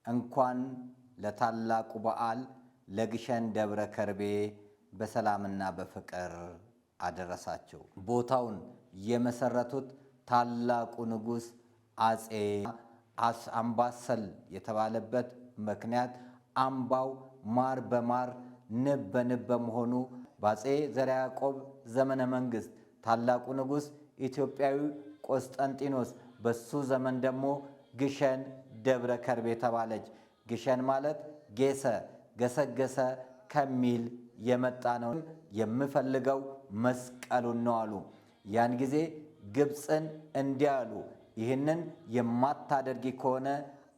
እንኳን ለታላቁ በዓል ለግሸን ደብረ ከርቤ በሰላምና በፍቅር አደረሳቸው። ቦታውን የመሰረቱት ታላቁ ንጉሥ አጼ አምባሰል የተባለበት ምክንያት አምባው ማር በማር ንብ በንብ በመሆኑ በአጼ ዘርዓ ያዕቆብ ዘመነ መንግስት ታላቁ ንጉሥ ኢትዮጵያዊ ቆስጠንጢኖስ በሱ ዘመን ደግሞ ግሸን ደብረ ከርቤ ተባለች። ግሸን ማለት ጌሰ ገሰገሰ ከሚል የመጣ ነው። የምፈልገው መስቀሉን ነው አሉ። ያን ጊዜ ግብፅን እንዲህ አሉ፣ ይህንን የማታደርጊ ከሆነ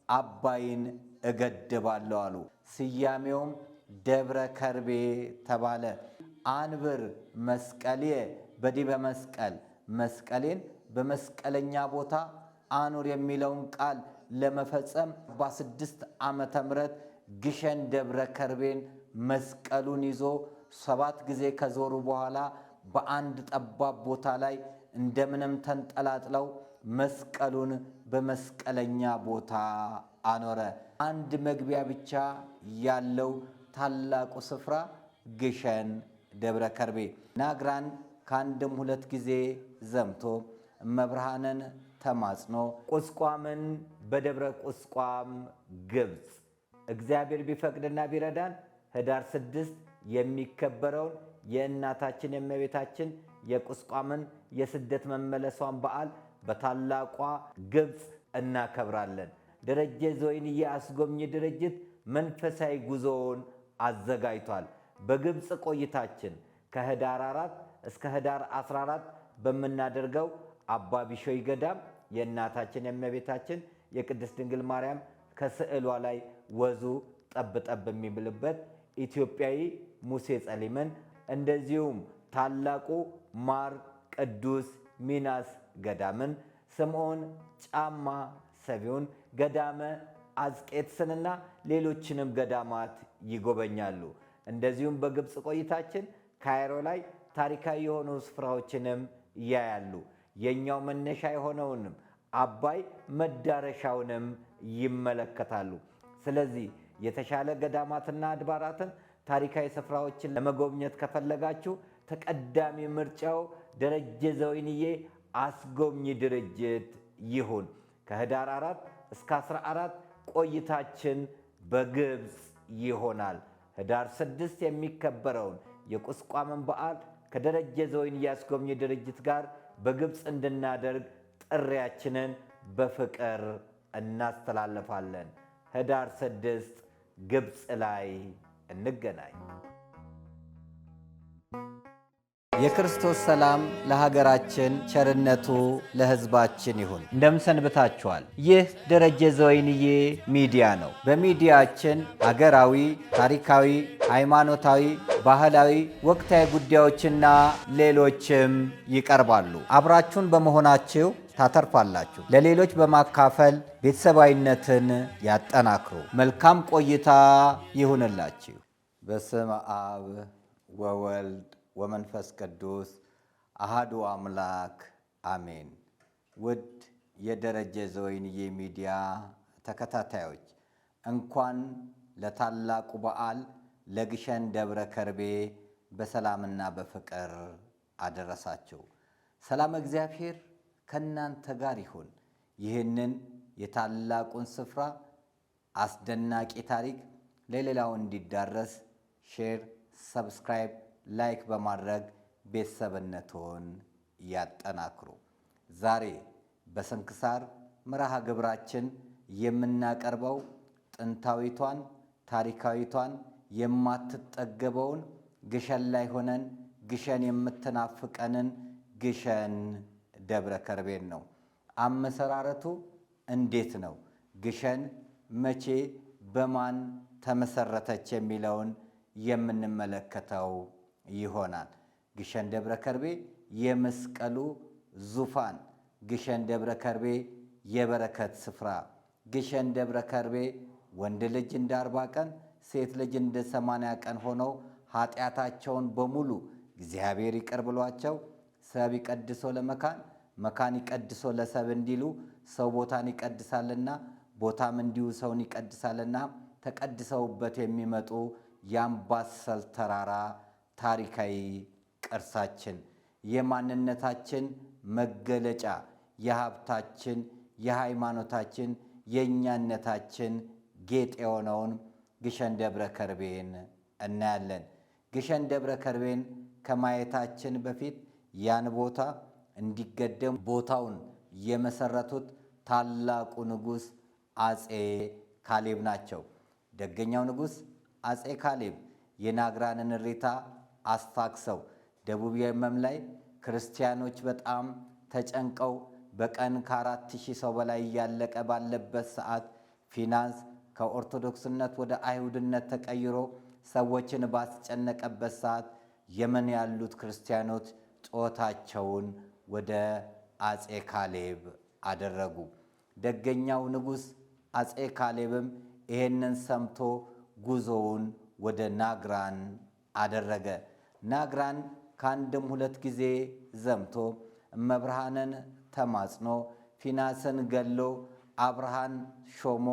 አባይን እገድባለሁ አሉ። ስያሜውም ደብረ ከርቤ ተባለ። አንብር መስቀልየ በዲበ መስቀል፣ መስቀሌን በመስቀለኛ ቦታ አኑር የሚለውን ቃል ለመፈጸም በ6 ዓመተ ምህረት ግሸን ደብረ ከርቤን መስቀሉን ይዞ 7 ጊዜ ከዞሩ በኋላ በአንድ ጠባብ ቦታ ላይ እንደምንም ተንጠላጥለው መስቀሉን በመስቀለኛ ቦታ አኖረ። አንድ መግቢያ ብቻ ያለው ታላቁ ስፍራ ግሸን ደብረ ከርቤ። ናግራን ከአንድም 2 ጊዜ ዘምቶ እመብርሃንን ተማጽኖ ቁስቋምን በደብረ ቁስቋም ግብፅ እግዚአብሔር ቢፈቅድና ቢረዳን ህዳር 6 የሚከበረውን የእናታችን የእመቤታችን የቁስቋምን የስደት መመለሷን በዓል በታላቋ ግብፅ እናከብራለን። ደረጀ ዘወይንዬ አስጎብኚ ድርጅት መንፈሳዊ ጉዞውን አዘጋጅቷል። በግብፅ ቆይታችን ከህዳር 4 እስከ ህዳር 14 በምናደርገው አባ ቢሾይ ገዳም የእናታችን የእመቤታችን የቅድስት ድንግል ማርያም ከስዕሏ ላይ ወዙ ጠብ ጠብ የሚብልበት ኢትዮጵያዊ ሙሴ ጸሊምን፣ እንደዚሁም ታላቁ ማር ቅዱስ ሚናስ ገዳምን፣ ስምዖን ጫማ ሰቢውን፣ ገዳመ አዝቄጥስንና ሌሎችንም ገዳማት ይጎበኛሉ። እንደዚሁም በግብፅ ቆይታችን ካይሮ ላይ ታሪካዊ የሆኑ ስፍራዎችንም ያያሉ። የኛው መነሻ የሆነውንም አባይ መዳረሻውንም ይመለከታሉ። ስለዚህ የተሻለ ገዳማትና አድባራትን ታሪካዊ ስፍራዎችን ለመጎብኘት ከፈለጋችሁ ተቀዳሚ ምርጫው ደረጀ ዘወይንዬ አስጎብኚ ድርጅት ይሁን። ከህዳር 4 እስከ 14 ቆይታችን በግብፅ ይሆናል። ህዳር 6 የሚከበረውን የቁስቋምን በዓል ከደረጀ ዘወይንዬ አስጎብኚ ድርጅት ጋር በግብፅ እንድናደርግ ጥሪያችንን በፍቅር እናስተላልፋለን። ህዳር 6 ግብፅ ላይ እንገናኝ። የክርስቶስ ሰላም ለሀገራችን፣ ቸርነቱ ለሕዝባችን ይሁን። እንደምሰንብታችኋል። ይህ ደረጀ ዘወይንዬ ሚዲያ ነው። በሚዲያችን አገራዊ፣ ታሪካዊ፣ ሃይማኖታዊ፣ ባህላዊ፣ ወቅታዊ ጉዳዮችና ሌሎችም ይቀርባሉ። አብራችሁን በመሆናችሁ ታተርፋላችሁ። ለሌሎች በማካፈል ቤተሰባዊነትን ያጠናክሩ። መልካም ቆይታ ይሁንላችሁ። በስመ አብ ወወልድ ወመንፈስ ቅዱስ አሃዱ አምላክ አሜን። ውድ የደረጀ ዘወይንዬ ሚዲያ ተከታታዮች እንኳን ለታላቁ በዓል ለግሸን ደብረ ከርቤ በሰላምና በፍቅር አደረሳችሁ። ሰላም እግዚአብሔር ከእናንተ ጋር ይሁን። ይህንን የታላቁን ስፍራ አስደናቂ ታሪክ ለሌላው እንዲዳረስ ሼር፣ ሰብስክራይብ፣ ላይክ በማድረግ ቤተሰብነትዎን ያጠናክሩ። ዛሬ በስንክሳር መርሃ ግብራችን የምናቀርበው ጥንታዊቷን ታሪካዊቷን የማትጠገበውን ግሸን ላይ ሆነን ግሸን የምትናፍቀንን ግሸን ደብረ ከርቤን ነው። አመሰራረቱ እንዴት ነው? ግሸን መቼ በማን ተመሰረተች የሚለውን የምንመለከተው ይሆናል። ግሸን ደብረ ከርቤ የመስቀሉ ዙፋን፣ ግሸን ደብረ ከርቤ የበረከት ስፍራ፣ ግሸን ደብረ ከርቤ ወንድ ልጅ እንደ 40 ቀን ሴት ልጅ እንደ 80 ቀን ሆነው ኃጢአታቸውን በሙሉ እግዚአብሔር ይቅር ብሏቸው ሰብ ይቀድሶ ለመካን መካን ይቀድሶ ለሰብ እንዲሉ ሰው ቦታን ይቀድሳልና ቦታም እንዲሁ ሰውን ይቀድሳልና ተቀድሰውበት የሚመጡ የአምባሰል ተራራ ታሪካዊ ቅርሳችን፣ የማንነታችን መገለጫ፣ የሀብታችን፣ የሃይማኖታችን፣ የእኛነታችን ጌጥ የሆነውን ግሸን ደብረ ከርቤን እናያለን። ግሸን ደብረ ከርቤን ከማየታችን በፊት ያን ቦታ እንዲገደም ቦታውን የመሰረቱት ታላቁ ንጉሥ አፄ ካሌብ ናቸው። ደገኛው ንጉሥ አፄ ካሌብ የናግራንን እሪታ አስታክሰው ደቡብ የመን ላይ ክርስቲያኖች በጣም ተጨንቀው በቀን ከ4000 ሰው በላይ እያለቀ ባለበት ሰዓት ፊናንስ ከኦርቶዶክስነት ወደ አይሁድነት ተቀይሮ ሰዎችን ባስጨነቀበት ሰዓት የመን ያሉት ክርስቲያኖች ጾታቸውን ወደ አፄ ካሌብ አደረጉ። ደገኛው ንጉሥ አፄ ካሌብም ይሄንን ሰምቶ ጉዞውን ወደ ናግራን አደረገ። ናግራን ከአንድም 2 ጊዜ ዘምቶ እመብርሃንን ተማጽኖ ፊናስን ገሎ አብርሃን ሾሞ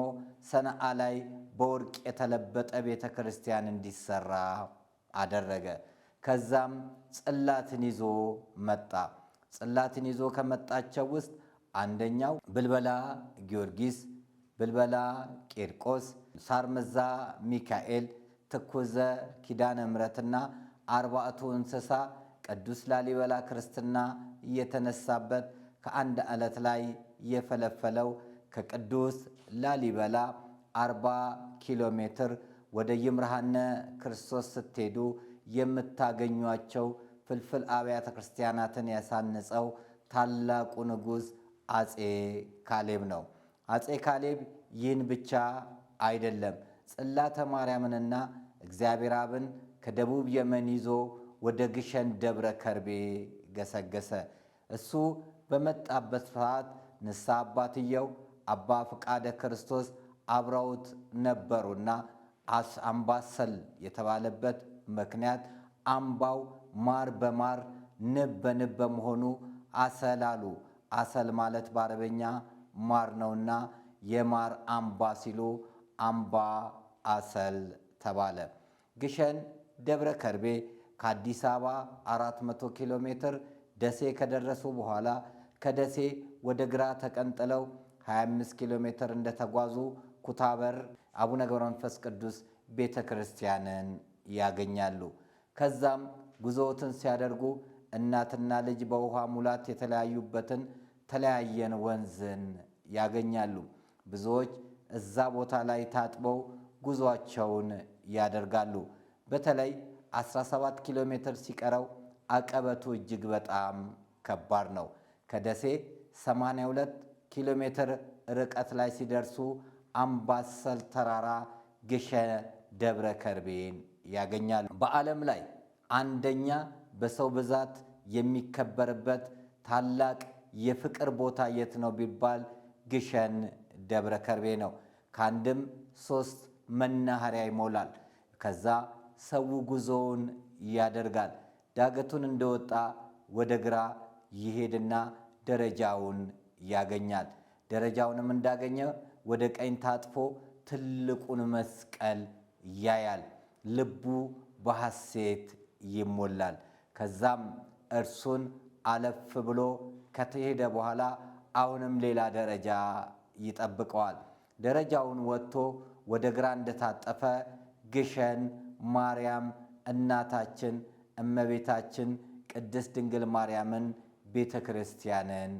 ሰነአ ላይ በወርቅ የተለበጠ ቤተ ክርስቲያን እንዲሰራ አደረገ። ከዛም ጽላትን ይዞ መጣ። ጽላትን ይዞ ከመጣቸው ውስጥ አንደኛው ብልበላ ጊዮርጊስ፣ ብልበላ ቂርቆስ፣ ሳርመዛ ሚካኤል፣ ትኩዘ ኪዳነ ምሕረትና 40ቱ እንስሳ ቅዱስ ላሊበላ ክርስትና እየተነሳበት ከአንድ ዓለት ላይ የፈለፈለው ከቅዱስ ላሊበላ 40 ኪሎ ሜትር ወደ ይምርሃነ ክርስቶስ ስትሄዱ የምታገኟቸው ፍልፍል አብያተ ክርስቲያናትን ያሳነጸው ታላቁ ንጉሥ አፄ ካሌብ ነው። አፄ ካሌብ ይህን ብቻ አይደለም፣ ጽላተ ማርያምንና እግዚአብሔር አብን ከደቡብ የመን ይዞ ወደ ግሸን ደብረ ከርቤ ገሰገሰ። እሱ በመጣበት ሰዓት ንስሐ አባትየው አባ ፍቃደ ክርስቶስ አብረውት ነበሩና አምባሰል የተባለበት ምክንያት አምባው ማር በማር ንብ በንብ በመሆኑ አሰል አሉ። አሰል ማለት በአረበኛ ማር ነውና የማር አምባ ሲሉ አምባ አሰል ተባለ። ግሸን ደብረ ከርቤ ከአዲስ አበባ 400 ኪሎ ሜትር ደሴ ከደረሱ በኋላ ከደሴ ወደ ግራ ተቀንጥለው 25 ኪሎ ሜትር እንደተጓዙ ኩታበር አቡነ ገብረ መንፈስ ቅዱስ ቤተ ክርስቲያንን ያገኛሉ። ከዛም ጉዞዎትን ሲያደርጉ እናትና ልጅ በውሃ ሙላት የተለያዩበትን ተለያየን ወንዝን ያገኛሉ። ብዙዎች እዛ ቦታ ላይ ታጥበው ጉዞአቸውን ያደርጋሉ። በተለይ 17 ኪሎ ሜትር ሲቀረው አቀበቱ እጅግ በጣም ከባድ ነው። ከደሴ 82 ኪሎ ሜትር ርቀት ላይ ሲደርሱ አምባሰል ተራራ ግሸን ደብረ ከርቤን ያገኛሉ። በዓለም ላይ አንደኛ በሰው ብዛት የሚከበርበት ታላቅ የፍቅር ቦታ የት ነው ቢባል ግሸን ደብረ ከርቤ ነው። ከአንድም 3 መናኸሪያ ይሞላል። ከዛ ሰው ጉዞውን ያደርጋል። ዳገቱን እንደወጣ ወደ ግራ ይሄድና ደረጃውን ያገኛል። ደረጃውንም እንዳገኘ ወደ ቀኝ ታጥፎ ትልቁን መስቀል ያያል። ልቡ በሐሴት ይሞላል። ከዛም እርሱን አለፍ ብሎ ከተሄደ በኋላ አሁንም ሌላ ደረጃ ይጠብቀዋል። ደረጃውን ወጥቶ ወደ ግራ እንደታጠፈ ግሸን ማርያም እናታችን እመቤታችን ቅድስት ድንግል ማርያምን ቤተ ክርስቲያንን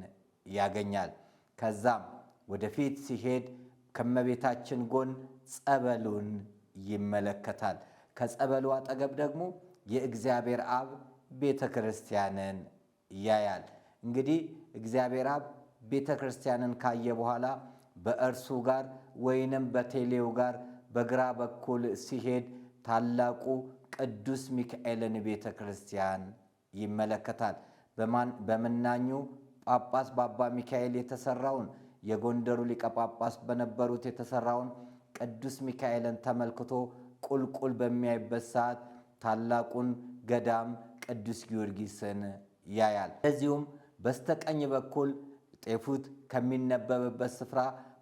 ያገኛል። ከዛም ወደፊት ሲሄድ ከእመቤታችን ጎን ጸበሉን ይመለከታል። ከጸበሉ አጠገብ ደግሞ የእግዚአብሔር አብ ቤተ ክርስቲያንን ያያል። እንግዲህ እግዚአብሔር አብ ቤተ ክርስቲያንን ካየ በኋላ በእርሱ ጋር ወይንም በቴሌው ጋር በግራ በኩል ሲሄድ ታላቁ ቅዱስ ሚካኤልን ቤተ ክርስቲያን ይመለከታል። በመናኙ ጳጳስ በአባ ሚካኤል የተሰራውን የጎንደሩ ሊቀ ጳጳስ በነበሩት የተሰራውን ቅዱስ ሚካኤልን ተመልክቶ ቁልቁል በሚያይበት ሰዓት ታላቁን ገዳም ቅዱስ ጊዮርጊስን ያያል። እንደዚሁም በስተቀኝ በኩል ጤፉት ከሚነበብበት ስፍራ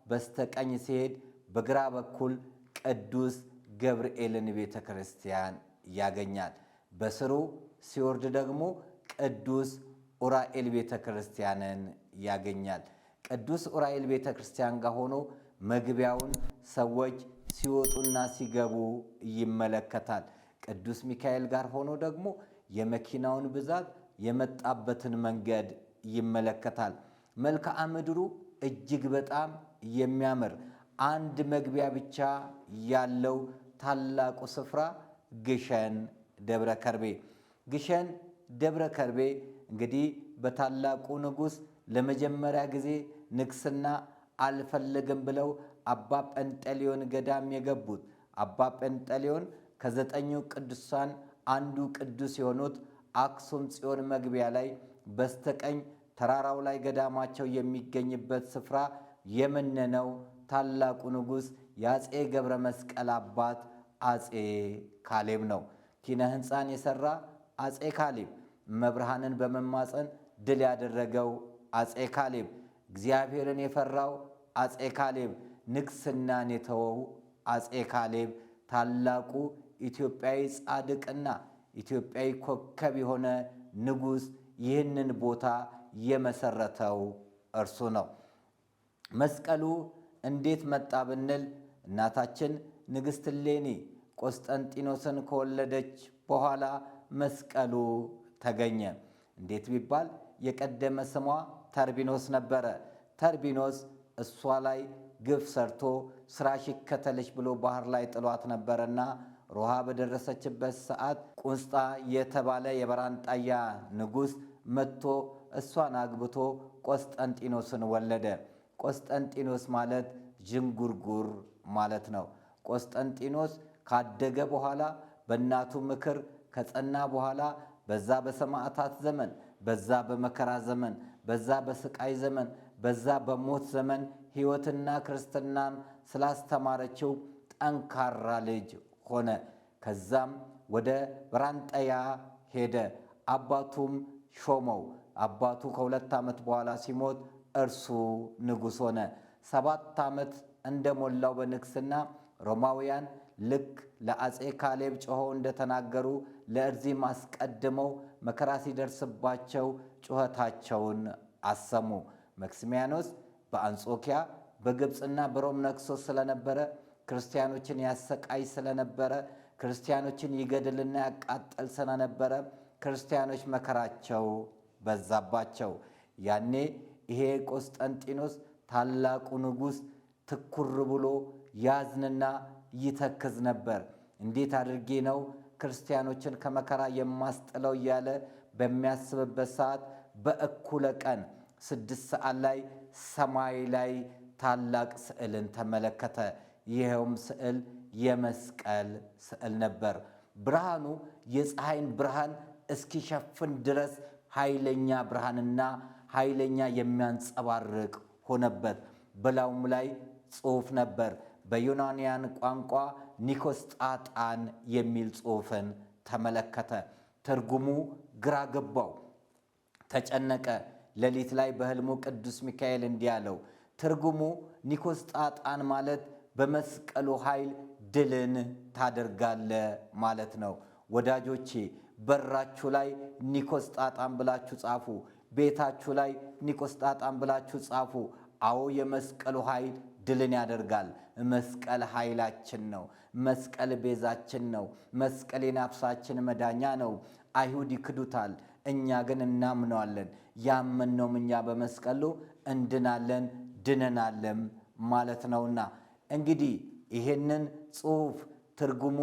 በስተቀኝ ሲሄድ በግራ በኩል ቅዱስ ገብርኤልን ቤተ ክርስቲያን ያገኛል። በስሩ ሲወርድ ደግሞ ቅዱስ ኡራኤል ቤተ ክርስቲያንን ያገኛል። ቅዱስ ኡራኤል ቤተ ክርስቲያን ጋር ሆኖ መግቢያውን ሰዎች ሲወጡና ሲገቡ ይመለከታል። ቅዱስ ሚካኤል ጋር ሆኖ ደግሞ የመኪናውን ብዛት የመጣበትን መንገድ ይመለከታል። መልክዓ ምድሩ እጅግ በጣም የሚያምር አንድ መግቢያ ብቻ ያለው ታላቁ ስፍራ ግሸን ደብረ ከርቤ። ግሸን ደብረ ከርቤ እንግዲህ በታላቁ ንጉሥ ለመጀመሪያ ጊዜ ንግስና አልፈለግም ብለው አባ ጴንጠሌዎን ገዳም የገቡት አባ ጴንጠሌዎን ከ9 ቅዱሳን አንዱ ቅዱስ የሆኑት አክሱም ጽዮን መግቢያ ላይ በስተቀኝ ተራራው ላይ ገዳማቸው የሚገኝበት ስፍራ የመነነው ታላቁ ንጉሥ የአፄ ገብረ መስቀል አባት አፄ ካሌብ ነው። ኪነ ሕንፃን የሠራ አፄ ካሌብ፣ መብርሃንን በመማፀን ድል ያደረገው አፄ ካሌብ፣ እግዚአብሔርን የፈራው አፄ ካሌብ፣ ንግስናን የተወው አፄ ካሌብ፣ ታላቁ ኢትዮጵያዊ ጻድቅና ኢትዮጵያዊ ኮከብ የሆነ ንጉሥ ይህንን ቦታ የመሰረተው እርሱ ነው። መስቀሉ እንዴት መጣ ብንል እናታችን ንግሥት እሌኒ ቆስጠንጢኖስን ከወለደች በኋላ መስቀሉ ተገኘ። እንዴት ቢባል የቀደመ ስሟ ተርቢኖስ ነበረ። ተርቢኖስ እሷ ላይ ግፍ ሰርቶ ስራሽ ይከተልሽ ብሎ ባህር ላይ ጥሏት ነበረና ሮሃ በደረሰችበት ሰዓት ቁስጣ የተባለ የበራንጣያ ንጉሥ መጥቶ እሷን አግብቶ ቆስጠንጢኖስን ወለደ። ቆስጠንጢኖስ ማለት ዥንጉርጉር ማለት ነው። ቆስጠንጢኖስ ካደገ በኋላ በእናቱ ምክር ከጸና በኋላ በዛ በሰማዕታት ዘመን፣ በዛ በመከራ ዘመን፣ በዛ በስቃይ ዘመን፣ በዛ በሞት ዘመን ሕይወትና ክርስትናን ስላስተማረችው ጠንካራ ልጅ ሆነ። ከዛም ወደ በራንጠያ ሄደ። አባቱም ሾመው። አባቱ ከ2 ዓመት በኋላ ሲሞት እርሱ ንጉሥ ሆነ። 7 ዓመት እንደሞላው በንግስና ሮማውያን ልክ ለአፄ ካሌብ ጮኸው እንደተናገሩ ለእርዚም አስቀድመው መከራ ሲደርስባቸው ጩኸታቸውን አሰሙ። መክስሚያኖስ በአንጾኪያ በግብፅና በሮም ነግሶ ስለነበረ ክርስቲያኖችን ያሰቃይ ስለነበረ ክርስቲያኖችን ይገድልና ያቃጠል ስለነበረ ክርስቲያኖች መከራቸው በዛባቸው። ያኔ ይሄ ቆስጠንጢኖስ ታላቁ ንጉሥ ትኩር ብሎ ያዝንና ይተክዝ ነበር። እንዴት አድርጌ ነው ክርስቲያኖችን ከመከራ የማስጥለው እያለ በሚያስብበት ሰዓት በእኩለ ቀን 6 ሰዓት ላይ ሰማይ ላይ ታላቅ ስዕልን ተመለከተ። ይኸውም ስዕል የመስቀል ስዕል ነበር። ብርሃኑ የፀሐይን ብርሃን እስኪሸፍን ድረስ ኃይለኛ ብርሃንና ኃይለኛ የሚያንጸባርቅ ሆነበት። በላዩም ላይ ጽሑፍ ነበር። በዩናንያን ቋንቋ ኒኮስጣጣን የሚል ጽሑፍን ተመለከተ። ትርጉሙ ግራ ገባው፣ ተጨነቀ። ሌሊት ላይ በሕልሙ ቅዱስ ሚካኤል እንዲህ አለው፣ ትርጉሙ ኒኮስጣጣን ማለት በመስቀሉ ኃይል ድልን ታደርጋለ ማለት ነው። ወዳጆቼ በራችሁ ላይ ኒኮስጣጣን ብላችሁ ጻፉ። ቤታችሁ ላይ ኒኮስጣጣን ብላችሁ ጻፉ። አዎ የመስቀሉ ኃይል ድልን ያደርጋል። መስቀል ኃይላችን ነው። መስቀል ቤዛችን ነው። መስቀል የነፍሳችን መዳኛ ነው። አይሁድ ይክዱታል፣ እኛ ግን እናምነዋለን። ያመነውም እኛ በመስቀሉ እንድናለን ድነናለም ማለት ነውና እንግዲህ ይሄንን ጽሑፍ ትርጉሙ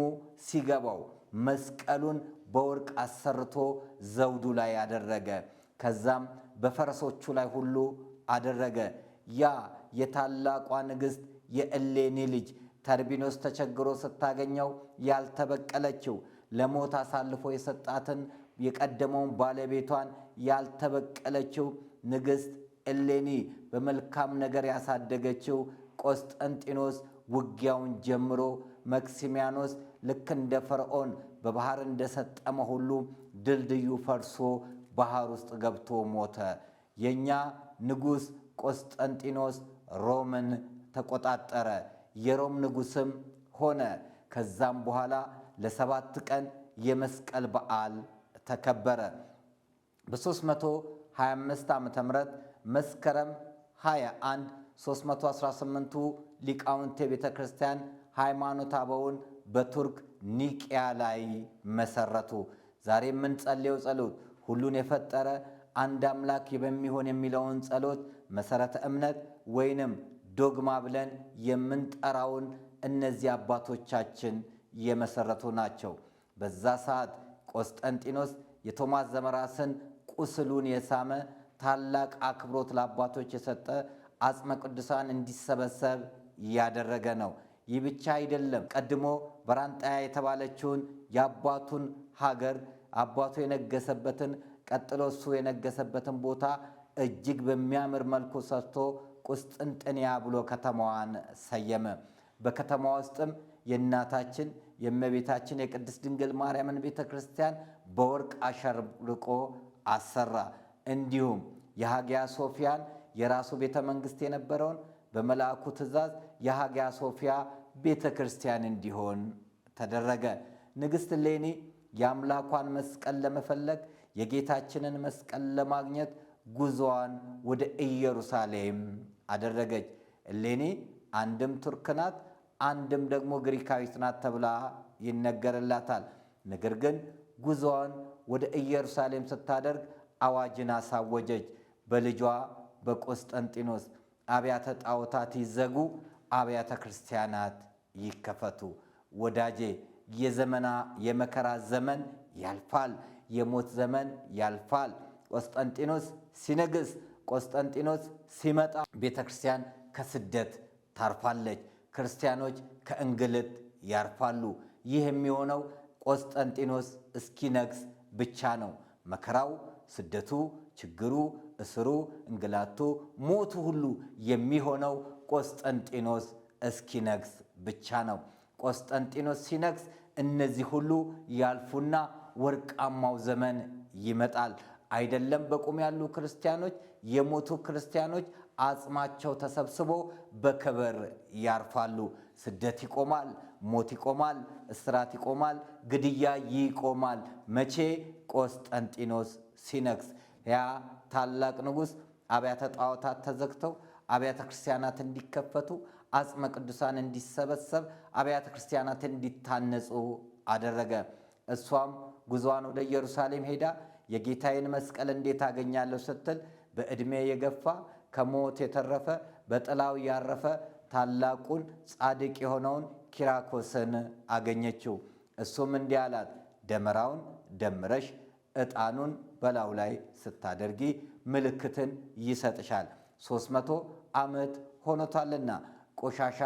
ሲገባው መስቀሉን በወርቅ አሰርቶ ዘውዱ ላይ አደረገ። ከዛም በፈረሶቹ ላይ ሁሉ አደረገ። ያ የታላቋ ንግሥት የእሌኒ ልጅ ተርቢኖስ ተቸግሮ ስታገኘው ያልተበቀለችው ለሞት አሳልፎ የሰጣትን የቀደመውን ባለቤቷን ያልተበቀለችው ንግሥት እሌኒ በመልካም ነገር ያሳደገችው ቆስጠንጢኖስ ውጊያውን ጀምሮ መክሲሚያኖስ ልክ እንደ ፈርዖን በባህር እንደሰጠመ ሁሉ ድልድዩ ፈርሶ ባህር ውስጥ ገብቶ ሞተ። የኛ ንጉሥ ቆስጠንጢኖስ ሮምን ተቆጣጠረ፣ የሮም ንጉሥም ሆነ። ከዛም በኋላ ለ7 ቀን የመስቀል በዓል ተከበረ። በ325 ዓ.ም መስከረም 21 318ቱ ሊቃውንተ ቤተ ክርስቲያን ሃይማኖተ አበውን በቱርክ ኒቅያ ላይ መሰረቱ። ዛሬ የምንጸልየው ጸሎት ሁሉን የፈጠረ አንድ አምላክ በሚሆን የሚለውን ጸሎት መሰረተ እምነት ወይንም ዶግማ ብለን የምንጠራውን እነዚህ አባቶቻችን የመሰረቱ ናቸው። በዛ ሰዓት ቆስጠንጢኖስ የቶማስ ዘመራስን ቁስሉን የሳመ ታላቅ አክብሮት ለአባቶች የሰጠ አጽመ ቅዱሳን እንዲሰበሰብ ያደረገ ነው። ይህ ብቻ አይደለም። ቀድሞ በራንጣያ የተባለችውን የአባቱን ሀገር አባቱ የነገሰበትን ቀጥሎ እሱ የነገሰበትን ቦታ እጅግ በሚያምር መልኩ ሰርቶ ቁስጥንጥንያ ብሎ ከተማዋን ሰየመ። በከተማዋ ውስጥም የእናታችን የእመቤታችን የቅድስት ድንግል ማርያምን ቤተ ክርስቲያን በወርቅ አሸብርቆ አሰራ። እንዲሁም የሃጊያ ሶፊያን የራሱ ቤተ መንግሥት የነበረውን በመልአኩ ትእዛዝ የሃጊያ ሶፊያ ቤተ ክርስቲያን እንዲሆን ተደረገ። ንግሥት እሌኒ የአምላኳን መስቀል ለመፈለግ የጌታችንን መስቀል ለማግኘት ጉዞዋን ወደ ኢየሩሳሌም አደረገች። እሌኒ አንድም ቱርክ ናት፣ አንድም ደግሞ ግሪካዊት ናት ተብላ ይነገርላታል። ነገር ግን ጉዞዋን ወደ ኢየሩሳሌም ስታደርግ አዋጅን አሳወጀች። በልጇ በቆስጠንጢኖስ አብያተ ጣዖታት ይዘጉ፣ አብያተ ክርስቲያናት ይከፈቱ። ወዳጄ የመከራ ዘመን ያልፋል፣ የሞት ዘመን ያልፋል። ቆስጠንጢኖስ ሲነግስ፣ ቆስጠንጢኖስ ሲመጣ ቤተ ክርስቲያን ከስደት ታርፋለች፣ ክርስቲያኖች ከእንግልት ያርፋሉ። ይህ የሚሆነው ቆስጠንጢኖስ እስኪነግስ ብቻ ነው። መከራው፣ ስደቱ፣ ችግሩ፣ እስሩ፣ እንግላቱ፣ ሞቱ ሁሉ የሚሆነው ቆስጠንጢኖስ እስኪነግስ ብቻ ነው። ቆስጠንጢኖስ ሲነግስ እነዚህ ሁሉ ያልፉና ወርቃማው ዘመን ይመጣል። አይደለም በቁም ያሉ ክርስቲያኖች፣ የሞቱ ክርስቲያኖች አጽማቸው ተሰብስቦ በክብር ያርፋሉ። ስደት ይቆማል፣ ሞት ይቆማል፣ እስራት ይቆማል፣ ግድያ ይቆማል። መቼ? ቆስጠንጢኖስ ሲነግስ። ያ ታላቅ ንጉሥ አብያተ ጣዖታት ተዘግተው አብያተ ክርስቲያናት እንዲከፈቱ፣ አጽመ ቅዱሳን እንዲሰበሰብ፣ አብያተ ክርስቲያናት እንዲታነጹ አደረገ። እሷም ጉዞዋን ወደ ኢየሩሳሌም ሄዳ የጌታዬን መስቀል እንዴት አገኛለሁ ስትል በዕድሜ የገፋ ከሞት የተረፈ በጥላው ያረፈ ታላቁን ጻድቅ የሆነውን ኪራኮስን አገኘችው። እሱም እንዲህ አላት፣ ደመራውን ደምረሽ ዕጣኑን በላዩ ላይ ስታደርጊ ምልክትን ይሰጥሻል። 300 ዓመት ሆኖታልና ቆሻሻ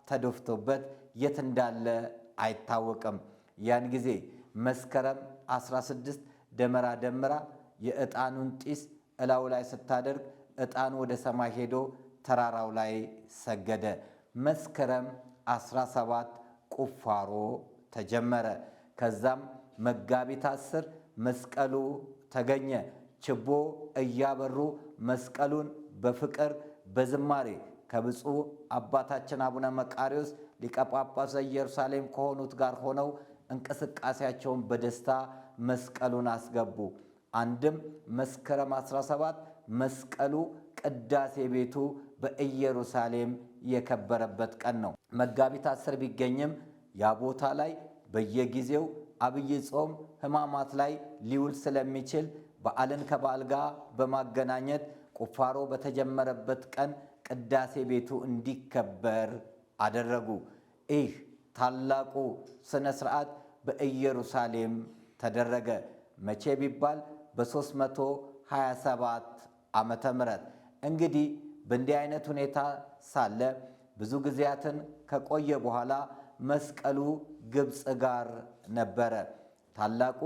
ተደፍቶበት የት እንዳለ አይታወቅም። ያን ጊዜ መስከረም 16 ደመራ ደምራ የዕጣኑን ጢስ እላዩ ላይ ስታደርግ ዕጣኑ ወደ ሰማይ ሄዶ ተራራው ላይ ሰገደ። መስከረም 17 ቁፋሮ ተጀመረ። ከዛም መጋቢት 10 መስቀሉ ተገኘ። ችቦ እያበሩ መስቀሉን በፍቅር በዝማሬ ከብፁዕ አባታችን አቡነ መቃርዮስ ሊቀ ጳጳስ ዘኢየሩሳሌም ከሆኑት ጋር ሆነው እንቅስቃሴያቸውን በደስታ መስቀሉን አስገቡ። አንድም መስከረም 17 መስቀሉ ቅዳሴ ቤቱ በኢየሩሳሌም የከበረበት ቀን ነው። መጋቢት 10 ቢገኝም ያ ቦታ ላይ በየጊዜው አብይ ጾም ሕማማት ላይ ሊውል ስለሚችል በዓልን ከበዓል ጋር በማገናኘት ቁፋሮ በተጀመረበት ቀን ቅዳሴ ቤቱ እንዲከበር አደረጉ። ይህ ታላቁ ስነ ስርዓት በኢየሩሳሌም ተደረገ። መቼ ቢባል በ327 ዓመተ ምህረት። እንግዲህ በእንዲህ አይነት ሁኔታ ሳለ ብዙ ጊዜያትን ከቆየ በኋላ መስቀሉ ግብፅ ጋር ነበረ። ታላቁ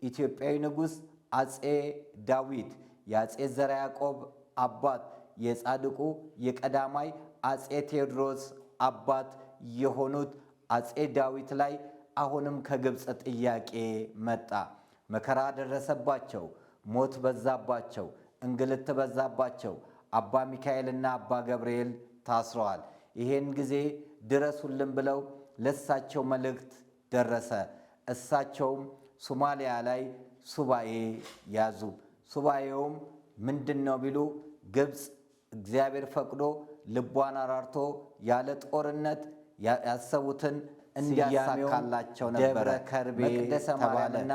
ኢትዮጵያዊ ንጉሥ አፄ ዳዊት የአፄ ዘርዓ ያዕቆብ አባት የጻድቁ የቀዳማይ አፄ ቴዎድሮስ አባት የሆኑት አፄ ዳዊት ላይ አሁንም ከግብፅ ጥያቄ መጣ። መከራ ደረሰባቸው፣ ሞት በዛባቸው፣ እንግልት በዛባቸው። አባ ሚካኤልና አባ ገብርኤል ታስረዋል። ይሄን ጊዜ ድረሱልን ብለው ለእሳቸው መልእክት ደረሰ። እሳቸውም ሶማሊያ ላይ ሱባኤ ያዙ። ሱባኤውም ምንድን ነው ቢሉ ግብፅ እግዚአብሔር ፈቅዶ ልቧን አራርቶ ያለ ጦርነት ያሰቡትን እንዲያሳካላቸው ነበረ። ደብረ ከርቤ መቅደሰ ማርያምና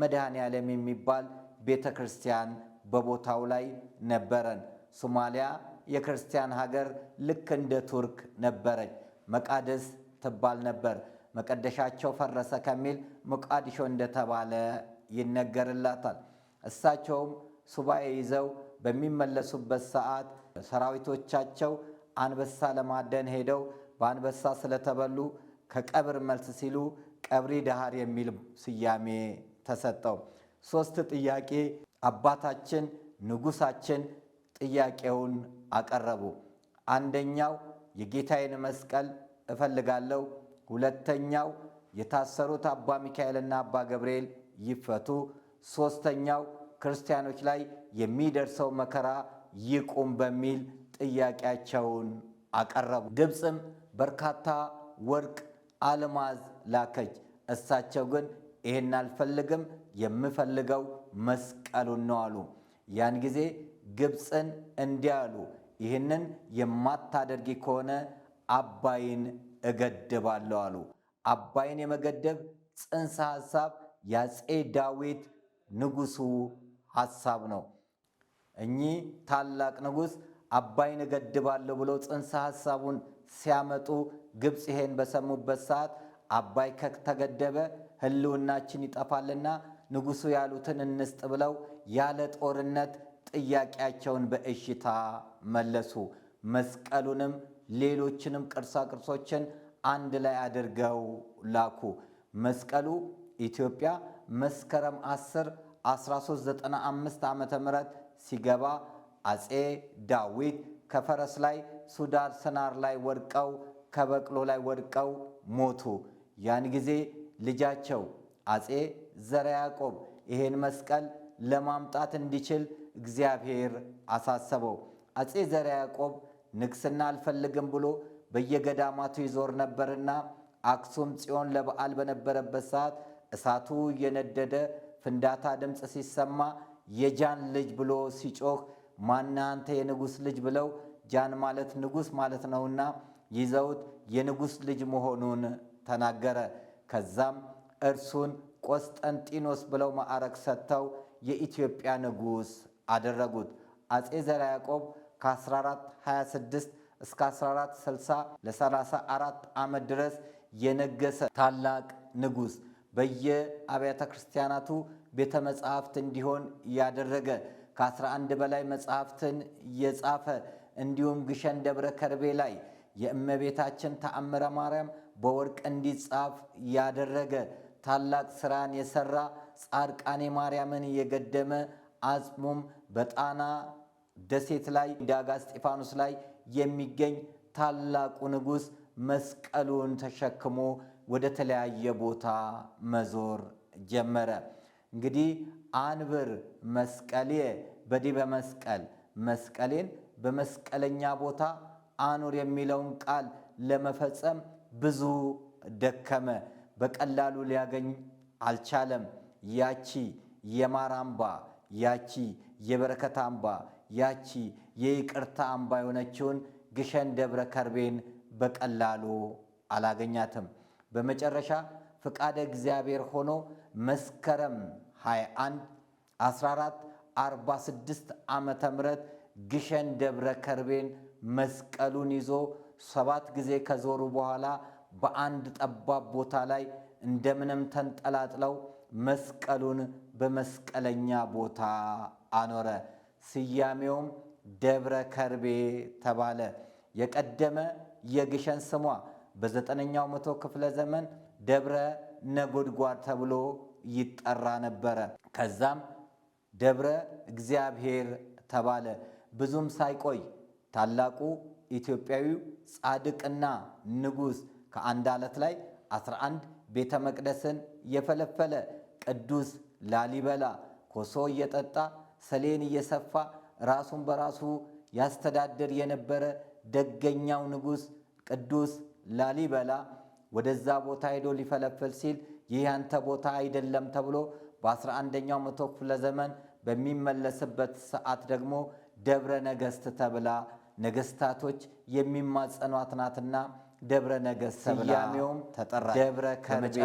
መድኃኔ ዓለም የሚባል ቤተ ክርስቲያን በቦታው ላይ ነበረን። ሶማሊያ የክርስቲያን ሀገር ልክ እንደ ቱርክ ነበረች። መቃደስ ትባል ነበር። መቀደሻቸው ፈረሰ ከሚል ሞቃዲሾ እንደተባለ ይነገርላታል። እሳቸውም ሱባኤ ይዘው በሚመለሱበት ሰዓት ሰራዊቶቻቸው አንበሳ ለማደን ሄደው በአንበሳ ስለተበሉ ከቀብር መልስ ሲሉ ቀብሪ ዳሃር የሚል ስያሜ ተሰጠው። 3 ጥያቄ አባታችን ንጉሳችን ጥያቄውን አቀረቡ። አንደኛው የጌታዬን መስቀል እፈልጋለሁ። ሁለተኛው የታሰሩት አባ ሚካኤልና አባ ገብርኤል ይፈቱ። ሶስተኛው ክርስቲያኖች ላይ የሚደርሰው መከራ ይቁም በሚል ጥያቄያቸውን አቀረቡ። ግብፅም በርካታ ወርቅ፣ አልማዝ ላከች። እሳቸው ግን ይህን አልፈልግም፣ የምፈልገው መስቀሉን ነው አሉ። ያን ጊዜ ግብፅን እንዲህ አሉ፣ ይህንን የማታደርጊ ከሆነ አባይን እገድባለሁ አሉ። አባይን የመገደብ ጽንሰ ሐሳብ የአፄ ዳዊት ንጉሱ ሐሳብ ነው። እኚህ ታላቅ ንጉሥ አባይን እገድባለሁ ብሎ ጽንሰ ሐሳቡን ሲያመጡ ግብፅ ይሄን በሰሙበት ሰዓት አባይ ከተገደበ ሕልውናችን ይጠፋልና ንጉሡ ያሉትን እንስጥ ብለው ያለ ጦርነት ጥያቄያቸውን በእሽታ መለሱ። መስቀሉንም ሌሎችንም ቅርሳ ቅርሶችን አንድ ላይ አድርገው ላኩ። መስቀሉ ኢትዮጵያ መስከረም 10 1395 ዓ.ም ሲገባ አፄ ዳዊት ከፈረስ ላይ ሱዳር ሰናር ላይ ወድቀው ከበቅሎ ላይ ወድቀው ሞቱ። ያን ጊዜ ልጃቸው አፄ ዘርዓ ያዕቆብ ይሄን መስቀል ለማምጣት እንዲችል እግዚአብሔር አሳሰበው። አፄ ዘርዓ ያዕቆብ ንግስና አልፈልግም ብሎ በየገዳማቱ ይዞር ነበርና አክሱም ጽዮን ለበዓል በነበረበት ሰዓት እሳቱ እየነደደ ፍንዳታ ድምፅ ሲሰማ የጃን ልጅ ብሎ ሲጮህ ማን አንተ የንጉሥ ልጅ ብለው ጃን ማለት ንጉሥ ማለት ነውና ይዘውት የንጉሥ ልጅ መሆኑን ተናገረ። ከዛም እርሱን ቆስጠንጢኖስ ብለው ማዕረግ ሰጥተው የኢትዮጵያ ንጉሥ አደረጉት። አፄ ዘርዓ ያዕቆብ ከ1426 እስከ 1460 ለ34 ዓመት ድረስ የነገሰ ታላቅ ንጉሥ፣ በየአብያተ ክርስቲያናቱ ቤተ መጻሕፍት እንዲሆን ያደረገ፣ ከ11 በላይ መጻሕፍትን የጻፈ፣ እንዲሁም ግሸን ደብረ ከርቤ ላይ የእመቤታችን ተአምረ ማርያም በወርቅ እንዲጻፍ ያደረገ ታላቅ ሥራን የሠራ፣ ጻድቃኔ ማርያምን የገደመ፣ አጽሙም በጣና ደሴት ላይ ዳጋ እስጢፋኖስ ላይ የሚገኝ ታላቁ ንጉሥ መስቀሉን ተሸክሞ ወደ ተለያየ ቦታ መዞር ጀመረ። እንግዲህ አንብር መስቀልየ በዲበ መስቀል፣ መስቀሌን በመስቀለኛ ቦታ አኑር የሚለውን ቃል ለመፈጸም ብዙ ደከመ። በቀላሉ ሊያገኝ አልቻለም። ያቺ የማር አምባ፣ ያቺ የበረከት አምባ፣ ያቺ የይቅርታ አምባ የሆነችውን ግሸን ደብረ ከርቤን በቀላሉ አላገኛትም። በመጨረሻ ፍቃደ እግዚአብሔር ሆኖ መስከረም 21 1446 ዓመተ ምህረት ግሸን ደብረ ከርቤን መስቀሉን ይዞ 7 ጊዜ ከዞሩ በኋላ በአንድ ጠባብ ቦታ ላይ እንደምንም ተንጠላጥለው መስቀሉን በመስቀለኛ ቦታ አኖረ። ስያሜውም ደብረ ከርቤ ተባለ። የቀደመ የግሸን ስሟ በ9ኛው መቶ ክፍለ ዘመን ደብረ ነጎድጓድ ተብሎ ይጠራ ነበረ። ከዛም ደብረ እግዚአብሔር ተባለ። ብዙም ሳይቆይ ታላቁ ኢትዮጵያዊው ጻድቅና ንጉሥ ከአንድ ዓለት ላይ 11 ቤተ መቅደስን የፈለፈለ ቅዱስ ላሊበላ ኮሶ እየጠጣ ሰሌን እየሰፋ ራሱን በራሱ ያስተዳድር የነበረ ደገኛው ንጉሥ ቅዱስ ላሊበላ ወደዛ ቦታ ሄዶ ሊፈለፍል ሲል ይህ ያንተ ቦታ አይደለም ተብሎ በ11ኛው መቶ ክፍለ ዘመን በሚመለስበት ሰዓት ደግሞ ደብረ ነገሥት ተብላ ነገሥታቶች የሚማጸኗት ናትና ደብረ ነገሥት ተብላ ስያሜውም ተጠራ። ደብረ ከርቤ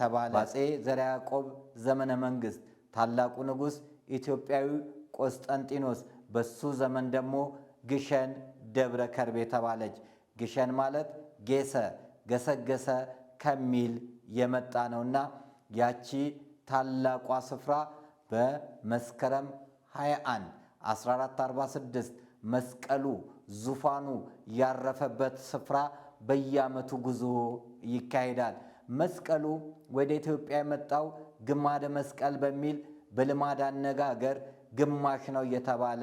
ተባለ። በአፄ ዘርዓ ያዕቆብ ዘመነ መንግሥት ታላቁ ንጉሥ ኢትዮጵያዊ ቆስጠንጢኖስ በሱ ዘመን ደግሞ ግሸን ደብረ ከርቤ ተባለች። ግሸን ማለት ጌሰ ገሰገሰ ከሚል የመጣ ነውና ያቺ ታላቋ ስፍራ በመስከረም 21 1446 መስቀሉ ዙፋኑ ያረፈበት ስፍራ በየዓመቱ ጉዞ ይካሄዳል። መስቀሉ ወደ ኢትዮጵያ የመጣው ግማደ መስቀል በሚል በልማድ አነጋገር ግማሽ ነው እየተባለ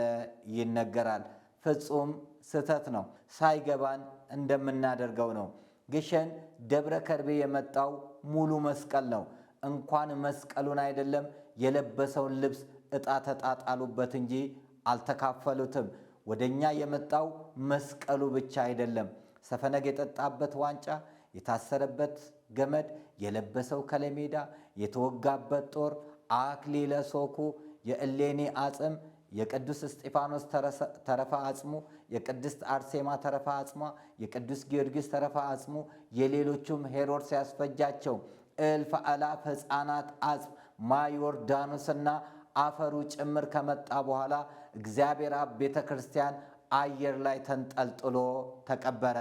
ይነገራል። ፍጹም ስህተት ነው። ሳይገባን እንደምናደርገው ነው። ግሸን ደብረ ከርቤ የመጣው ሙሉ መስቀል ነው። እንኳን መስቀሉን አይደለም የለበሰውን ልብስ ዕጣ ተጣጣሉበት እንጂ አልተካፈሉትም። ወደኛ የመጣው መስቀሉ ብቻ አይደለም። ሰፈነግ የጠጣበት ዋንጫ፣ የታሰረበት ገመድ፣ የለበሰው ከለሜዳ፣ የተወጋበት ጦር፣ አክሊለ ሦኩ፣ የእሌኒ አጽም፣ የቅዱስ እስጢፋኖስ ተረፈ አጽሙ፣ የቅድስት አርሴማ ተረፈ አጽሟ፣ የቅዱስ ጊዮርጊስ ተረፈ አጽሙ፣ የሌሎቹም ሄሮድስ ያስፈጃቸው እልፍ አላፍ ሕፃናት አጽም ማዮርዳኖስና አፈሩ ጭምር ከመጣ በኋላ እግዚአብሔር አብ ቤተ ክርስቲያን አየር ላይ ተንጠልጥሎ ተቀበረ።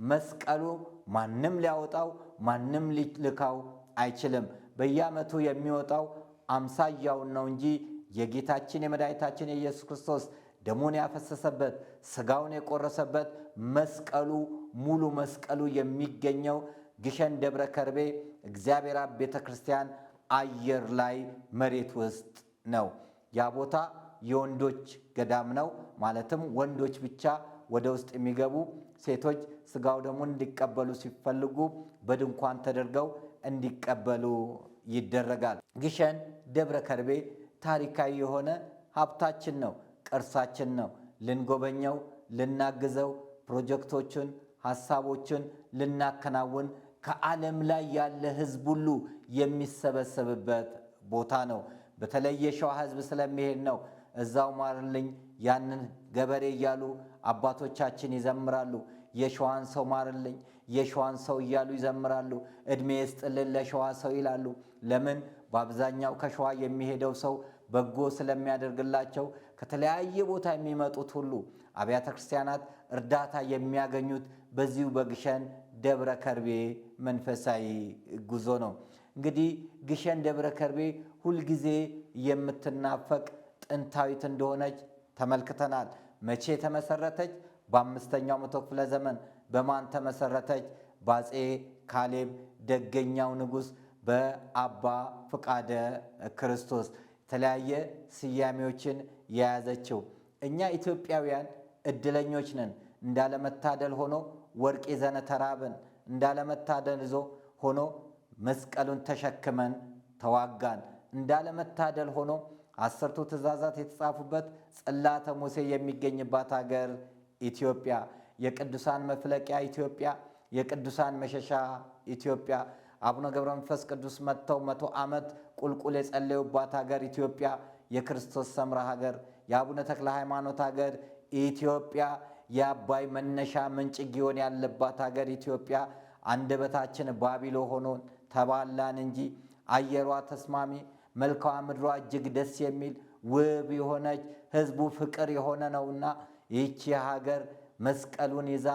መስቀሉ ማንም ሊያወጣው ማንም ሊልካው አይችልም። በየዓመቱ የሚወጣው አምሳያውን ነው እንጂ የጌታችን የመድኃኒታችን የኢየሱስ ክርስቶስ ደሙን ያፈሰሰበት ሥጋውን የቆረሰበት መስቀሉ ሙሉ መስቀሉ የሚገኘው ግሸን ደብረ ከርቤ እግዚአብሔር አብ ቤተ ክርስቲያን አየር ላይ መሬት ውስጥ ነው። ያ ቦታ የወንዶች ገዳም ነው። ማለትም ወንዶች ብቻ ወደ ውስጥ የሚገቡ፣ ሴቶች ሥጋው ደሙን እንዲቀበሉ ሲፈልጉ በድንኳን ተደርገው እንዲቀበሉ ይደረጋል። ግሸን ደብረ ከርቤ ታሪካዊ የሆነ ሀብታችን ነው፣ ቅርሳችን ነው። ልንጎበኘው፣ ልናግዘው፣ ፕሮጀክቶችን፣ ሐሳቦችን ልናከናውን ከዓለም ላይ ያለ ሕዝብ ሁሉ የሚሰበሰብበት ቦታ ነው። በተለይ የሸዋ ሕዝብ ስለሚሄድ ነው። እዛው ማርልኝ ያንን ገበሬ እያሉ አባቶቻችን ይዘምራሉ። የሸዋን ሰው ማርልኝ፣ የሸዋን ሰው እያሉ ይዘምራሉ። ዕድሜ ይስጥልን ለሸዋ ሰው ይላሉ። ለምን? በአብዛኛው ከሸዋ የሚሄደው ሰው በጎ ስለሚያደርግላቸው ከተለያየ ቦታ የሚመጡት ሁሉ አብያተ ክርስቲያናት እርዳታ የሚያገኙት በዚሁ በግሸን ደብረ ከርቤ መንፈሳዊ ጉዞ ነው። እንግዲህ ግሸን ደብረ ከርቤ ሁልጊዜ የምትናፈቅ ጥንታዊት እንደሆነች ተመልክተናል። መቼ ተመሰረተች? በ5ኛው መቶ ክፍለ ዘመን። በማን ተመሰረተች? በአፄ ካሌብ ደገኛው ንጉሥ በአባ ፍቃደ ክርስቶስ። የተለያየ ስያሜዎችን የያዘችው። እኛ ኢትዮጵያውያን እድለኞች ነን። እንዳለመታደል ሆኖ ወርቅ ይዘን ተራብን። እንዳለመታደል ሆኖ መስቀሉን ተሸክመን ተዋጋን። እንዳለመታደል ሆኖ 10ቱ ትእዛዛት የተጻፉበት ጽላተ ሙሴ የሚገኝባት ሀገር ኢትዮጵያ፣ የቅዱሳን መፍለቂያ ኢትዮጵያ፣ የቅዱሳን መሸሻ ኢትዮጵያ፣ አቡነ ገብረ መንፈስ ቅዱስ መጥተው 100 ዓመት ቁልቁል የጸለዩባት ሀገር ኢትዮጵያ፣ የክርስቶስ ሰምራ ሀገር፣ የአቡነ ተክለ ሃይማኖት ሀገር ኢትዮጵያ፣ የአባይ መነሻ ምንጭ ጊዮን ያለባት ሀገር ኢትዮጵያ። አንደበታችን ባቢሎ ሆኖ ተባላን እንጂ አየሯ ተስማሚ፣ መልክዓ ምድሯ እጅግ ደስ የሚል ውብ የሆነች ሕዝቡ ፍቅር የሆነ ነውና ይህቺ ሀገር መስቀሉን ይዛ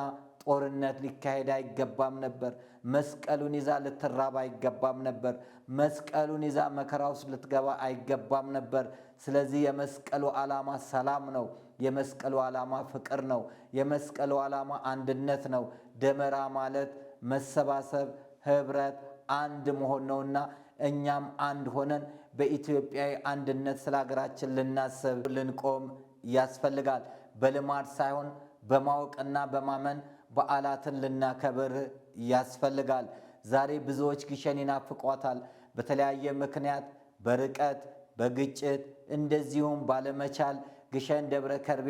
ጦርነት ሊካሄድ አይገባም ነበር። መስቀሉን ይዛ ልትራብ አይገባም ነበር። መስቀሉን ይዛ መከራ ውስጥ ልትገባ አይገባም ነበር። ስለዚህ የመስቀሉ ዓላማ ሰላም ነው። የመስቀሉ ዓላማ ፍቅር ነው። የመስቀሉ ዓላማ አንድነት ነው። ደመራ ማለት መሰባሰብ፣ ኅብረት፣ አንድ መሆን ነውና እኛም አንድ ሆነን በኢትዮጵያዊ አንድነት ስለ ሀገራችን ልናስብ ልንቆም ያስፈልጋል። በልማድ ሳይሆን በማወቅና በማመን በዓላትን ልናከብር ያስፈልጋል። ዛሬ ብዙዎች ግሸን ይናፍቋታል። በተለያየ ምክንያት በርቀት፣ በግጭት እንደዚሁም ባለመቻል ግሸን ደብረ ከርቤ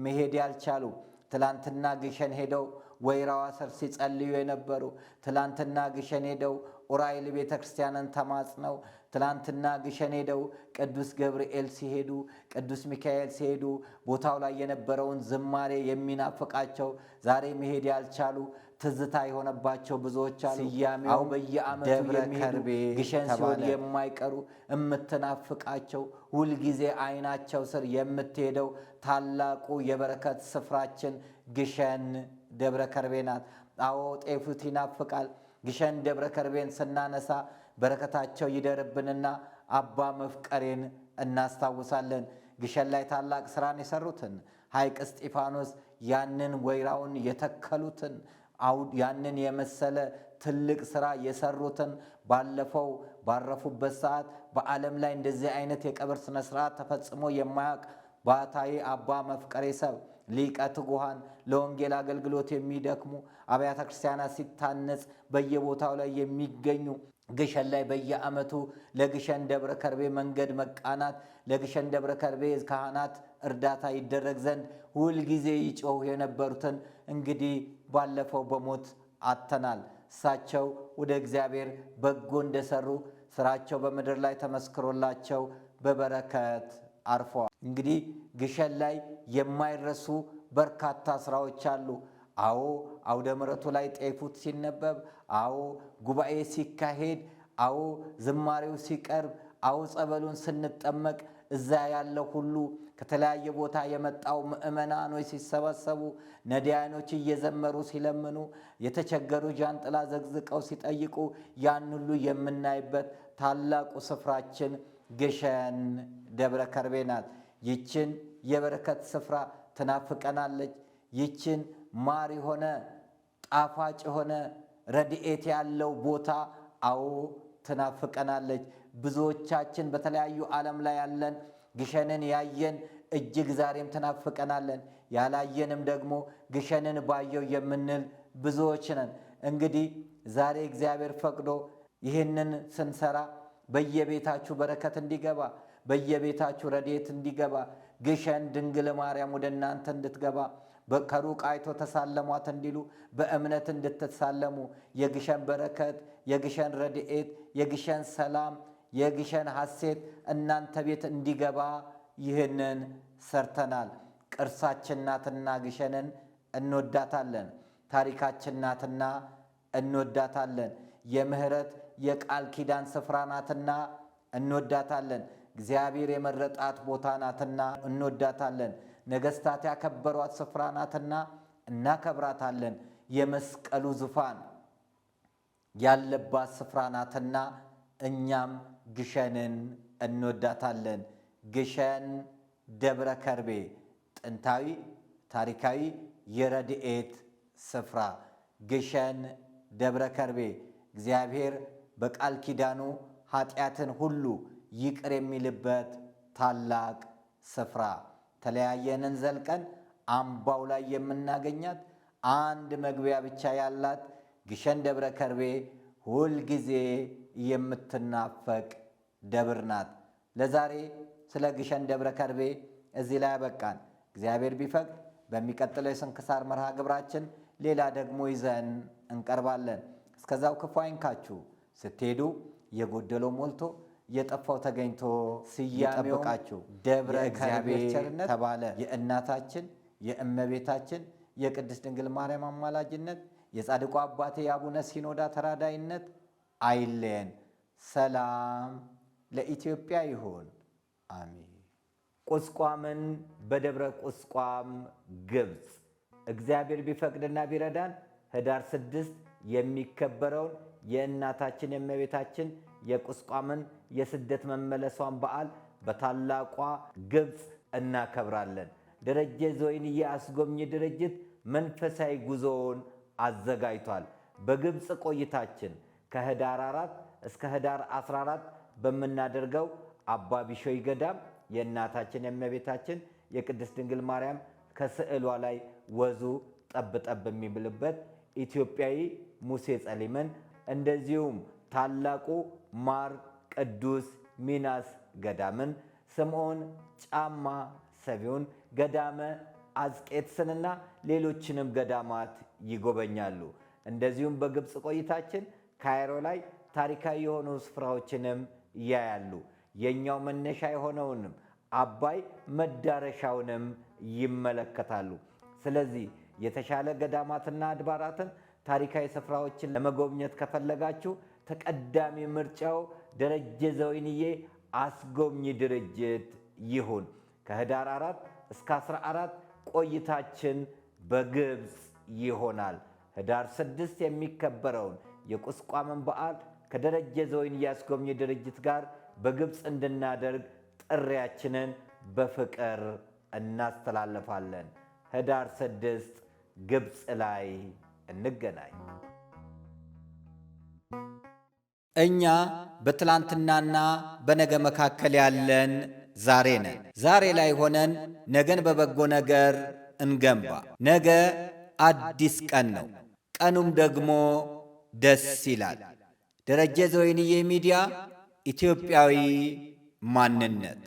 መሄድ ያልቻሉ ትላንትና ግሸን ሄደው ወይራዋ ስር ሲጸልዩ የነበሩ ትላንትና ግሸን ሄደው ኡራኤል ቤተ ክርስቲያንን ተማጽነው ትላንትና ግሸን ሄደው ቅዱስ ገብርኤል ሲሄዱ ቅዱስ ሚካኤል ሲሄዱ ቦታው ላይ የነበረውን ዝማሬ የሚናፍቃቸው ዛሬ መሄድ ያልቻሉ ትዝታ የሆነባቸው ብዙዎች አሉ። ስያሜው በየዓመቱ የሚሄዱ ግሸን ሲሆን የማይቀሩ የምትናፍቃቸው ሁልጊዜ ዓይናቸው ስር የምትሄደው ታላቁ የበረከት ስፍራችን ግሸን ደብረ ከርቤ ናት። አዎ ጤፉት ይናፍቃል። ግሸን ደብረ ከርቤን ስናነሳ በረከታቸው ይደርብንና አባ መፍቀሬን እናስታውሳለን። ግሸን ላይ ታላቅ ስራን የሰሩትን ሐይቅ እስጢፋኖስ ያንን ወይራውን የተከሉትን ያንን የመሰለ ትልቅ ስራ የሰሩትን ባለፈው ባረፉበት ሰዓት በዓለም ላይ እንደዚህ አይነት የቀብር ስነ ስርዓት ተፈጽሞ የማያውቅ ባታዬ አባ መፍቀሬ ሰብ ሊቀ ትጉሃን ለወንጌል አገልግሎት የሚደክሙ አብያተ ክርስቲያናት ሲታነጽ በየቦታው ላይ የሚገኙ ግሸን ላይ በየዓመቱ ለግሸን ደብረ ከርቤ መንገድ መቃናት ለግሸን ደብረ ከርቤ ካህናት እርዳታ ይደረግ ዘንድ ሁልጊዜ ይጮሁ የነበሩትን እንግዲህ ባለፈው በሞት አጥተናል። እሳቸው ወደ እግዚአብሔር በጎ እንደሰሩ ስራቸው በምድር ላይ ተመስክሮላቸው በበረከት አርፈዋል። እንግዲህ ግሸን ላይ የማይረሱ በርካታ ስራዎች አሉ። አዎ አውደ ምሕረቱ ላይ ጤፉት ሲነበብ፣ አዎ ጉባኤ ሲካሄድ፣ አዎ ዝማሬው ሲቀርብ፣ አዎ ጸበሉን ስንጠመቅ እዛ ያለው ሁሉ ከተለያየ ቦታ የመጣው ምእመናኖች ሲሰበሰቡ፣ ነዳያኖች እየዘመሩ ሲለምኑ፣ የተቸገሩ ጃንጥላ ዘግዝቀው ሲጠይቁ ያን ሁሉ የምናይበት ታላቁ ስፍራችን ግሸን ደብረ ከርቤ ናት። ይችን የበረከት ስፍራ ትናፍቀናለች። ይችን ማር የሆነ ጣፋጭ የሆነ ረድኤት ያለው ቦታ አዎ ትናፍቀናለች። ብዙዎቻችን በተለያዩ ዓለም ላይ ያለን ግሸንን ያየን እጅግ ዛሬም ትናፍቀናለን። ያላየንም ደግሞ ግሸንን ባየው የምንል ብዙዎች ነን። እንግዲህ ዛሬ እግዚአብሔር ፈቅዶ ይህንን ስንሰራ በየቤታችሁ በረከት እንዲገባ በየቤታችሁ ረድኤት እንዲገባ ግሸን ድንግል ማርያም ወደ እናንተ እንድትገባ ከሩቅ አይቶ ተሳለሟት እንዲሉ በእምነት እንድትሳለሙ የግሸን በረከት የግሸን ረድኤት የግሸን ሰላም የግሸን ሐሴት እናንተ ቤት እንዲገባ ይህንን ሰርተናል። ቅርሳችን ናትና ግሸንን እንወዳታለን። ታሪካችን ናትና እንወዳታለን። የምህረት የቃል ኪዳን ስፍራ ናትና እንወዳታለን። እግዚአብሔር የመረጣት ቦታ ናትና እንወዳታለን። ነገሥታት ያከበሯት ስፍራ ናትና እናከብራታለን። የመስቀሉ ዙፋን ያለባት ስፍራ ናትና እኛም ግሸንን እንወዳታለን። ግሸን ደብረ ከርቤ ጥንታዊ ታሪካዊ የረድኤት ስፍራ ግሸን ደብረ ከርቤ እግዚአብሔር በቃል ኪዳኑ ኃጢአትን ሁሉ ይቅር የሚልበት ታላቅ ስፍራ ተለያየንን ዘልቀን አምባው ላይ የምናገኛት አንድ መግቢያ ብቻ ያላት ግሸን ደብረ ከርቤ ሁልጊዜ የምትናፈቅ ደብር ናት። ለዛሬ ስለ ግሸን ደብረ ከርቤ እዚህ ላይ ያበቃን። እግዚአብሔር ቢፈቅድ በሚቀጥለው የስንክሳር መርሃ ግብራችን ሌላ ደግሞ ይዘን እንቀርባለን። እስከዛው ክፉ አይንካችሁ። ስትሄዱ የጎደለው ሞልቶ የጠፋው ተገኝቶ ሲያሜውቃችሁ ደብረ ከርቤ ተባለ። የእናታችን የእመቤታችን የቅድስት ድንግል ማርያም አማላጅነት የጻድቁ አባቴ የአቡነ ሲኖዳ ተራዳይነት አይለየን። ሰላም ለኢትዮጵያ ይሁን፣ አሜን። ቁስቋምን በደብረ ቁስቋም ግብፅ እግዚአብሔር ቢፈቅድና ቢረዳን ህዳር 6 የሚከበረውን የእናታችን የእመቤታችን የቁስቋምን የስደት መመለሷን በዓል በታላቋ ግብፅ እናከብራለን። ደረጀ ዘወይንዬ አስጎብኚ ድርጅት መንፈሳዊ ጉዞውን አዘጋጅቷል። በግብፅ ቆይታችን ከህዳር 4 እስከ ህዳር 14 በምናደርገው አባ ቢሾይ ገዳም የእናታችን የእመቤታችን የቅድስት ድንግል ማርያም ከስዕሏ ላይ ወዙ ጠብጠብ የሚብልበት ኢትዮጵያዊ ሙሴ ጸሊምን እንደዚሁም ታላቁ ማር ቅዱስ ሚናስ ገዳምን ስምዖን ጫማ ሰቢውን ገዳመ አዝቄጥስንና ሌሎችንም ገዳማት ይጎበኛሉ። እንደዚሁም በግብፅ ቆይታችን ካይሮ ላይ ታሪካዊ የሆኑ ስፍራዎችንም ያያሉ። የኛው መነሻ የሆነውንም አባይ መዳረሻውንም ይመለከታሉ። ስለዚህ የተሻለ ገዳማትና አድባራትን ታሪካዊ ስፍራዎችን ለመጎብኘት ከፈለጋችሁ ተቀዳሚ ምርጫው ደረጀ ዘወይንዬ አስጎብኚ ድርጅት ይሁን። ከህዳር 4 እስከ 14 ቆይታችን በግብፅ ይሆናል። ህዳር 6 የሚከበረውን የቁስቋምን በዓል ከደረጀ ዘወይንዬ አስጎብኚ ድርጅት ጋር በግብፅ እንድናደርግ ጥሪያችንን በፍቅር እናስተላልፋለን። ህዳር 6 ግብፅ ላይ እንገናኝ። እኛ በትላንትናና በነገ መካከል ያለን ዛሬ ነን። ዛሬ ላይ ሆነን ነገን በበጎ ነገር እንገንባ። ነገ አዲስ ቀን ነው። ቀኑም ደግሞ ደስ ይላል። ደረጀ ዘወይንዬ ሚዲያ ኢትዮጵያዊ ማንነት